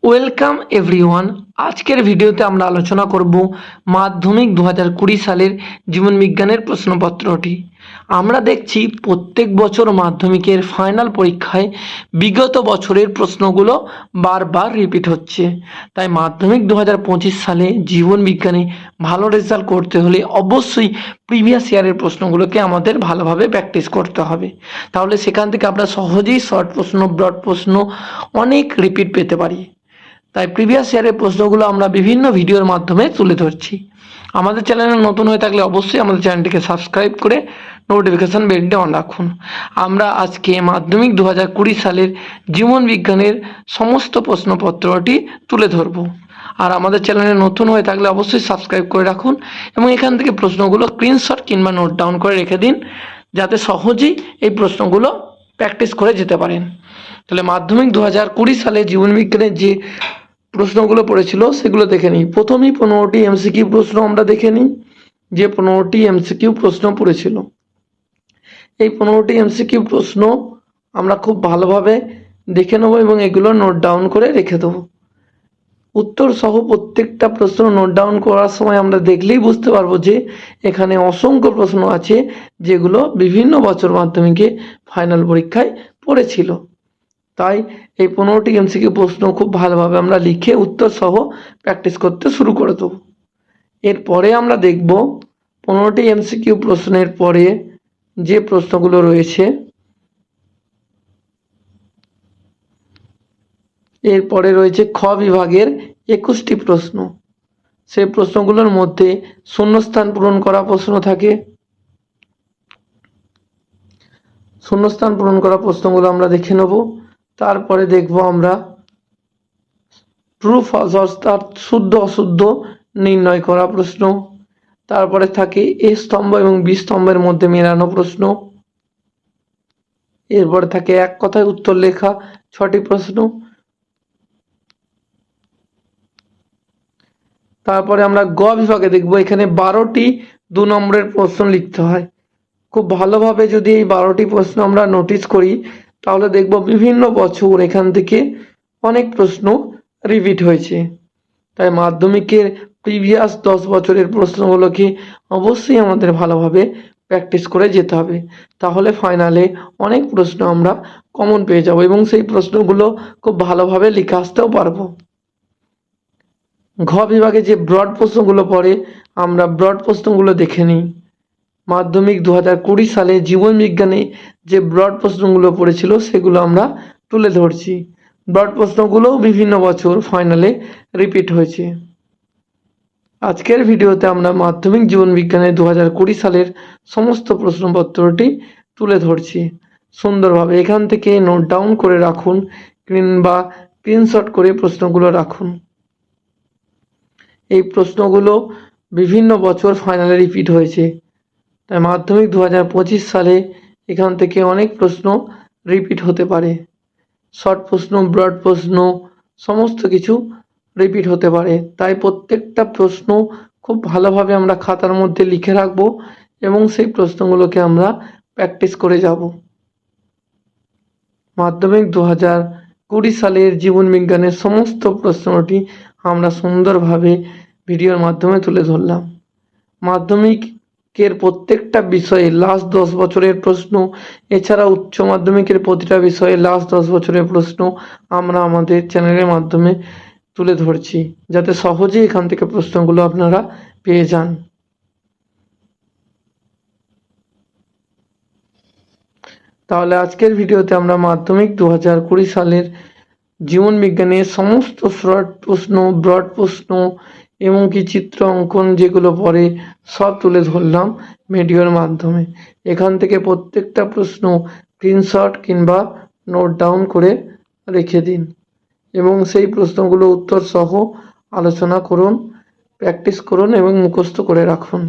Welcome everyone. আজকের ভিডিওতে আমরা আলোচনা করব মাধ্যমিক 2020 সালের জীবনবিজ্ঞানের প্রশ্নপত্রটি। আমরা দেখছি প্রত্যেক বছর মাধ্যমিকের ফাইনাল পরীক্ষায় বিগত বছরের প্রশ্নগুলো বারবার রিপিট হচ্ছে। তাই মাধ্যমিক 2025 সালে জীবনবিজ্ঞানে ভালো রেজাল্ট করতে হলে অবশ্যই প্রিভিয়াস ইয়ারের প্রশ্নগুলোকে আমাদের ভালোভাবে প্র্যাকটিস করতে হবে। তাহলে সেখান থেকে আমরা সহজেই শর্ট প্রশ্ন, ব্রড প্রশ্ন অনেক রিপিট পেতে পারি। তাই প্রিভিয়াস ইয়ারের প্রশ্নগুলো আমরা বিভিন্ন ভিডিওর মাধ্যমে তুলে ধরছি। আমাদের চ্যানেলে নতুন হয়ে থাকলে অবশ্যই আমাদের চ্যানেলটিকে সাবস্ক্রাইব করে নোটিফিকেশান বেলটি অন রাখুন। আমরা আজকে মাধ্যমিক 2020 সালের জীবনবিজ্ঞানের সমস্ত প্রশ্নপত্রটি তুলে ধরব। আর আমাদের চ্যানেলে নতুন হয়ে থাকলে অবশ্যই সাবস্ক্রাইব করে রাখুন এবং এখান থেকে প্রশ্নগুলো স্ক্রিনশট কিংবা নোট ডাউন করে রেখে দিন, যাতে সহজেই এই প্রশ্নগুলো প্র্যাকটিস করে যেতে পারেন। তাহলে মাধ্যমিক 2020 সালে জীবনবিজ্ঞানের যে প্রশ্নগুলো পড়েছিল সেগুলো দেখে নিই। প্রথমেই 15টি এমসিকিউ প্রশ্ন আমরা দেখে নিই। যে 15টি এমসিকিউ প্রশ্ন পড়েছিল, এই 15টি এমসিকিউ প্রশ্ন আমরা খুব ভালোভাবে দেখে নেব এবং এগুলো নোট ডাউন করে রেখে দেবো। উত্তর সহ প্রত্যেকটা প্রশ্ন নোট ডাউন করার সময় আমরা দেখলেই বুঝতে পারবো যে এখানে অসংখ্য প্রশ্ন আছে যেগুলো বিভিন্ন বছর মাধ্যমিকে ফাইনাল পরীক্ষায় পড়েছিল। তাই এই 15টি এমসিকিউ প্রশ্ন খুব ভালোভাবে আমরা লিখে উত্তর সহ প্র্যাকটিস করতে শুরু করে দেব। এরপরে আমরা দেখব 15টি এমসিকিউ প্রশ্নের পরে যে প্রশ্নগুলো রয়েছে, এরপরে রয়েছে খ বিভাগের 21টি প্রশ্ন। সেই প্রশ্নগুলোর মধ্যে শূন্যস্থান পূরণ করা প্রশ্ন থাকে। শূন্যস্থান পূরণ করা প্রশ্নগুলো আমরা দেখে নেব। তারপরে দেখব আমরা ট্রু ফলস অর্থাৎ শুদ্ধ অশুদ্ধ নির্ণয় করা প্রশ্ন। তারপরে থাকে এ স্তম্ভ এবং বি স্তম্ভের মধ্যে মেলানো প্রশ্ন। এরপরে থাকে এক কথায় উত্তর লেখা 6টি প্রশ্ন। তারপরে আমরা গ বিভাগে দেখব, এখানে 12টি 2 নম্বরের প্রশ্ন লিখতে হয়। খুব ভালোভাবে যদি এই 12টি প্রশ্ন আমরা নোটিস করি তাহলে দেখব বিভিন্ন বছর এখান থেকে অনেক প্রশ্ন রিপিট হয়েছে। তাই মাধ্যমিকের প্রিভিয়াস 10 বছরের প্রশ্নগুলোকে অবশ্যই আমাদের ভালোভাবে প্র্যাকটিস করে যেতে হবে। তাহলে ফাইনালে অনেক প্রশ্ন আমরা কমন পেয়ে যাব এবং সেই প্রশ্নগুলো খুব ভালোভাবে লিখে আসতেও পারবো। ঘ বিভাগে যে ব্রড প্রশ্নগুলো পড়ে, আমরা ব্রড প্রশ্নগুলো দেখে নিই। মাধ্যমিক 2020 সালে জীবনবিজ্ঞানে যে ব্রড প্রশ্নগুলো পড়েছিল সেগুলো আমরা তুলে ধরছি। ব্রড প্রশ্নগুলোও বিভিন্ন বছর ফাইনালে রিপিট হয়েছে। আজকের ভিডিওতে আমরা মাধ্যমিক জীবনবিজ্ঞানের 2020 সালের সমস্ত প্রশ্নপত্রটি তুলে ধরছি সুন্দরভাবে। এখান থেকে নোট ডাউন করে রাখুন কিংবা স্ক্রিনশট করে প্রশ্নগুলো রাখুন। এই প্রশ্নগুলো বিভিন্ন বছর ফাইনালে রিপিট হয়েছে। তাই মাধ্যমিক 2025 সালে এখান থেকে অনেক প্রশ্ন রিপিট হতে পারে। শর্ট প্রশ্ন, ব্রড প্রশ্ন সমস্ত কিছু রিপিট হতে পারে। তাই প্রত্যেকটা প্রশ্ন খুব ভালোভাবে আমরা খাতার মধ্যে লিখে রাখব এবং সেই প্রশ্নগুলোকে আমরা প্র্যাকটিস করে যাব। মাধ্যমিক 2020 সালের জীবনবিজ্ঞানের সমস্ত প্রশ্নটি আমরা সুন্দরভাবে ভিডিওর মাধ্যমে তুলে ধরলাম। মাধ্যমিকের প্রত্যেকটা বিষয়ে লাস্ট 10 বছরের প্রশ্ন, এছাড়া উচ্চ মাধ্যমিকের প্রতিটা বিষয়ে লাস্ট 10 বছরের প্রশ্ন আমরা আমাদের চ্যানেলের মাধ্যমে তুলে ধরছি, যাতে সহজেই এখান থেকে প্রশ্নগুলো আপনারা পেয়ে যান। তাহলে আজকের ভিডিওতে আমরা মাধ্যমিক 2020 সালের জীবনবিজ্ঞানের সমস্ত শর্ট প্রশ্ন, ব্রড প্রশ্ন এবং কি চিত্র অঙ্কন যেগুলো পড়ে সব তুলে ধরলাম ভিডিওর মাধ্যমে। এখান থেকে প্রত্যেকটা প্রশ্ন স্ক্রিনশট কিংবা নোট ডাউন করে রেখে দিন এবং সেই প্রশ্নগুলো উত্তর সহ আলোচনা করুন, প্র্যাকটিস করুন এবং মুখস্থ করে রাখুন।